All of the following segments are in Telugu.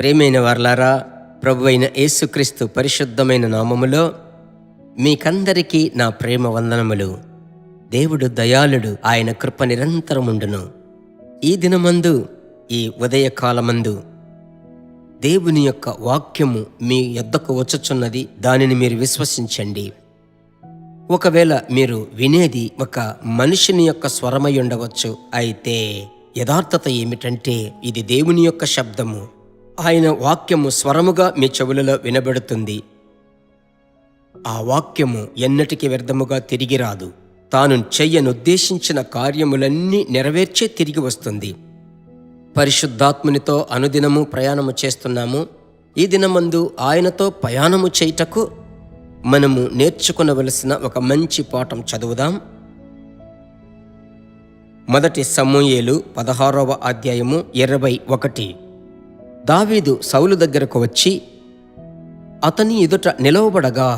ప్రియమైన వారలారా, ప్రభువైన యేసుక్రీస్తు పరిశుద్ధమైన నామములో మీకందరికీ నా ప్రేమ వందనములు. దేవుడు దయాళుడు, ఆయన కృప నిరంతరముండును. ఈ దినమందు, ఈ ఉదయకాలమందు దేవుని యొక్క వాక్యము మీ యొద్దకు వచ్చుచున్నది. దానిని మీరు విశ్వసించండి. ఒకవేళ మీరు వినేది ఒక మనిషిని యొక్క స్వరమై ఉండవచ్చు. అయితే యథార్థత ఏమిటంటే ఇది దేవుని యొక్క శబ్దము. ఆయన వాక్యము స్వరముగా మీ చెవులలో వినబడుతుంది. ఆ వాక్యము ఎన్నటికి వ్యర్థముగా తిరిగి రాదు. తాను చెయ్యనుద్దేశించిన కార్యములన్నీ నెరవేర్చే తిరిగి వస్తుంది. పరిశుద్ధాత్మునితో అనుదినము ప్రయాణము చేస్తున్నాము. ఈ దినమందు ఆయనతో ప్రయాణము చేయుటకు మనము నేర్చుకునవలసిన ఒక మంచి పాఠం చదువుదాం. 1 సమూయేలు 16వ అధ్యాయము 21. దావీదు సౌలు దగ్గరకు వచ్చి అతని ఎదుట నిలవబడగా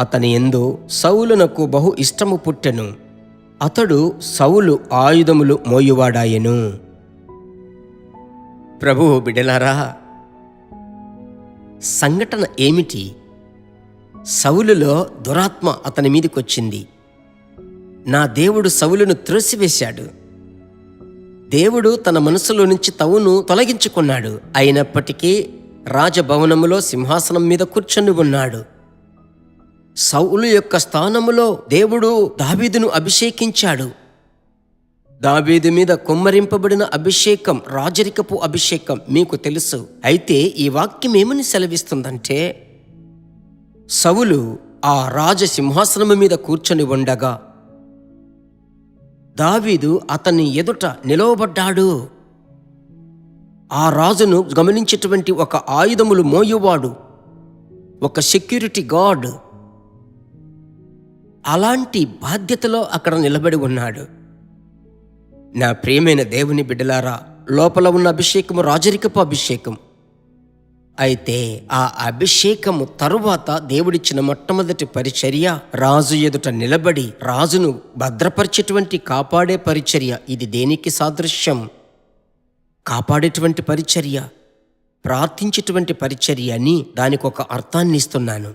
అతని యందు సౌలునకు బహు ఇష్టము పుట్టెను. అతడు సౌలు ఆయుధములు మోయువాడాయెను. ప్రభువు బిడ్డలారా, సంఘటన ఏమిటి? సౌలులో దురాత్మ అతని మీదకొచ్చింది. నా దేవుడు సౌలును త్రోసివేశాడు. దేవుడు తన మనసులో నుంచి తవును తొలగించుకున్నాడు. అయినప్పటికీ రాజభవనములో సింహాసనం మీద కూర్చొని ఉన్నాడు. సౌలు యొక్క స్థానములో దేవుడు దావీదును అభిషేకించాడు. దావీదు మీద కుమ్మరింపబడిన అభిషేకం రాజరికపు అభిషేకం మీకు తెలుసు. అయితే ఈ వాక్యం ఏమని సెలవిస్తుందంటే, సౌలు ఆ రాజసింహాసనము మీద కూర్చొని ఉండగా దావీదు అతని ఎదుట నిలవబడ్డాడు. ఆ రాజును గమనించేటువంటి ఒక ఆయుధములు మోయువాడు, ఒక సెక్యూరిటీ గార్డ్, అలాంటి బాధ్యతలో అక్కడ నిలబడి ఉన్నాడు. నా ప్రియమైన దేవుని బిడ్డలారా, లోపల ఉన్న అభిషేకము రాజరికపు అభిషేకం. అయితే ఆ అభిషేకము తరువాత దేవుడిచ్చిన మొట్టమొదటి పరిచర్య రాజు ఎదుట నిలబడి రాజును భద్రపరిచేటువంటి కాపాడే పరిచర్య. ఇది దేనికి సాదృశ్యం? కాపాడేటువంటి పరిచర్య, ప్రార్థించేటువంటి పరిచర్య అని దానికి ఒక అర్థాన్ని ఇస్తున్నాను.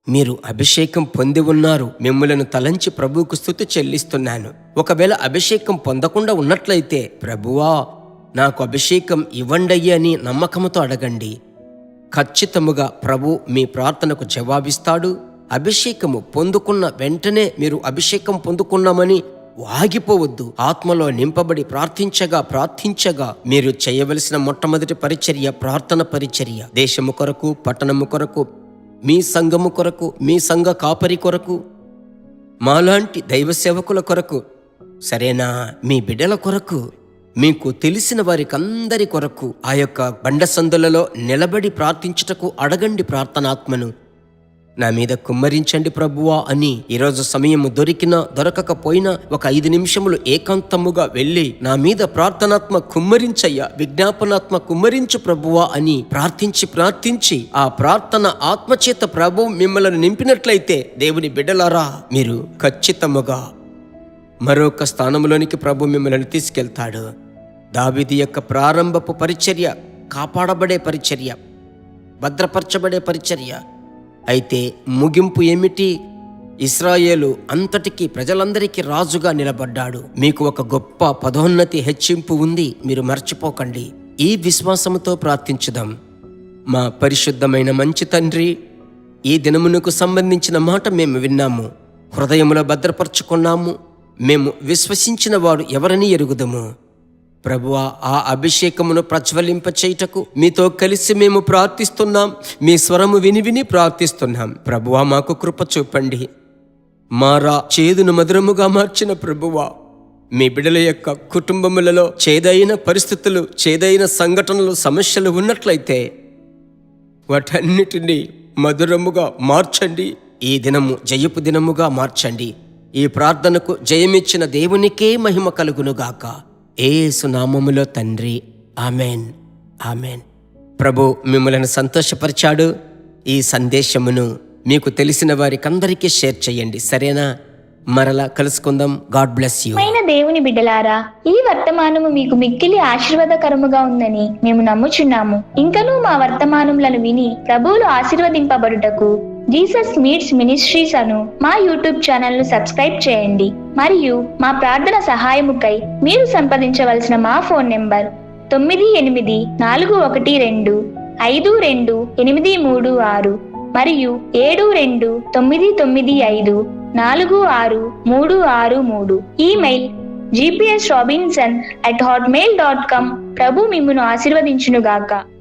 మీరు అభిషేకం పొంది ఉన్నారు. మిమ్ములను తలంచి ప్రభువుకు స్తుతి చెల్లిస్తున్నాను. ఒకవేళ అభిషేకం పొందకుండా ఉన్నట్లయితే, ప్రభువా నాకు అభిషేకం ఇవ్వండయ్యి అని నమ్మకంతో అడగండి. ఖచ్చితముగా ప్రభు మీ ప్రార్థనకు జవాబిస్తాడు. అభిషేకము పొందుకున్న వెంటనే మీరు అభిషేకం పొందుకున్నామని ఆగిపోవద్దు. ఆత్మలో నింపబడి ప్రార్థించగా మీరు చేయవలసిన మొట్టమొదటి పరిచర్య ప్రార్థన పరిచర్య. దేశము కొరకు, పట్టణము కొరకు, మీ సంఘము కొరకు, మీ సంఘ కాపరి కొరకు, మాలాంటి దైవ సేవకుల కొరకు, సరేనా, మీ బిడ్డల కొరకు, మీకు తెలిసిన వారికందరి కొరకు ఆ యొక్క బండసందులలో నిలబడి ప్రార్థించుటకు అడగండి ప్రార్థనాత్మను. నా మీద కుమ్మరించండి ప్రభువా అని. ఈరోజు సమయము దొరికినా దొరకకపోయినా ఒక 5 నిమిషములు ఏకాంతముగా వెళ్ళి, నా మీద ప్రార్థనాత్మ కుమ్మరించయ్యా, విజ్ఞాపనాత్మ కుమ్మరించు ప్రభువా అని ప్రార్థించి ఆ ప్రార్థన ఆత్మచేత ప్రభు మిమ్మల్ని నింపినట్లయితే, దేవుని బిడ్డలారా, మీరు ఖచ్చితముగా మరొక స్థానంలోనికి ప్రభు మిమ్మల్ని తీసుకెళ్తాడు. దావీదు యొక్క ప్రారంభపు పరిచర్య కాపాడబడే పరిచర్య, భద్రపరచబడే పరిచర్య. అయితే ముగింపు ఏమిటి? ఇశ్రాయేలు అంతటికీ, ప్రజలందరికీ రాజుగా నిలబడ్డాడు. మీకు ఒక గొప్ప పదోన్నతి, హెచ్చింపు ఉంది. మీరు మర్చిపోకండి. ఈ విశ్వాసముతో ప్రార్థించుదాం. మా పరిశుద్ధమైన మంచి తండ్రి, ఈ దినమునకు సంబంధించిన మాట మేము విన్నాము, హృదయములో భద్రపరచుకున్నాము. మేము విశ్వసించిన వాడు ఎవరని ఎరుగుదము. ప్రభువా, ఆ అభిషేకమును ప్రజ్వలింపచేయుటకు మీతో కలిసి మేము ప్రార్థిస్తున్నాం. మీ స్వరము విని ప్రార్థిస్తున్నాం. ప్రభువా, మాకు కృప చూపండి. మారా చేదును మధురముగా మార్చిన ప్రభువా, మీ బిడ్డల యొక్క కుటుంబములలో చేదైన పరిస్థితులు, చేదైన సంఘటనలు, సమస్యలు ఉన్నట్లయితే వాటన్నిటినీ మధురముగా మార్చండి. ఈ దినము జయపు దినముగా మార్చండి. ఈ ప్రార్థనకు జయమిచ్చిన దేవునికే మహిమ కలుగునుగాక. యేసు నామములో తండ్రి, ఆమెన్, ఆమెన్. ప్రభు మిమ్మల్ని సంతోషపరిచాడు. ఈ సందేశమును మీకు తెలిసిన వారికందరికీ షేర్ చేయండి, సరేనా? మరలా కలుసుకుందాం. God bless you. మైన దేవుని బిడ్డలారా, ఈ వర్తమానము మీకు మిక్కిలి ఆశీర్వాదకరముగా ఉందని మేము నమ్ముచున్నాము. ఇంకనూ మా వర్తమానములను విని ప్రభువులు ఆశీర్వదింపబడుటకు జీసస్ మీట్స్ మినిస్ట్రీస్ అను మా యూట్యూబ్ ఛానల్ ను సబ్స్క్రైబ్ చేయండి. మరియు మా ప్రార్థన సహాయముకై మీరు సంప్రదించవలసిన మా ఫోన్ నెంబర్ 9842528286 మరియు 7299546363. Email gpsrobinson@hotmail.com. ప్రభు మిమ్మును ఆశీర్వదించునుగాక.